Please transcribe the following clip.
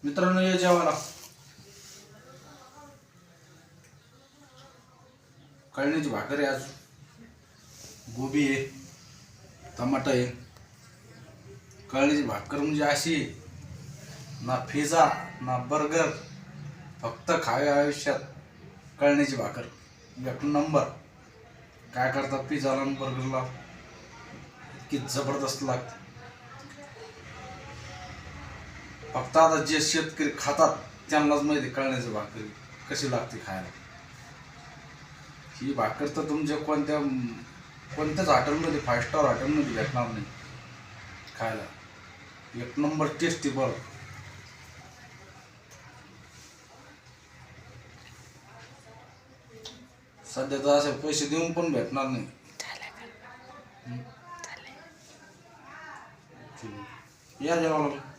मित्रांनो या जेवायला. कळण्याची भाकर आहे आज, गोबी आहे, टमाटा आहे. कळण्याची भाकर म्हणजे अशी ना पिझ्झा ना बर्गर, फक्त खावे आयुष्यात कळण्याची भाकर एक नंबर. काय करतात पिझ्झाला आणि बर्गरला, इतकी जबरदस्त लागते. फक्त आता जे शेतकरी खातात त्यांनाच माहिती कळण्याची भाकर कशी लागते खायला. ही भाकर तर तुमच्या कोणत्याच हॉटेलमध्ये, 5 स्टार हॉटेलमध्ये भेटणार नाही खायला. एक नंबर टेस्टी. बरं सध्या तर असे पैसे देऊन पण भेटणार नाही. या जेवायला.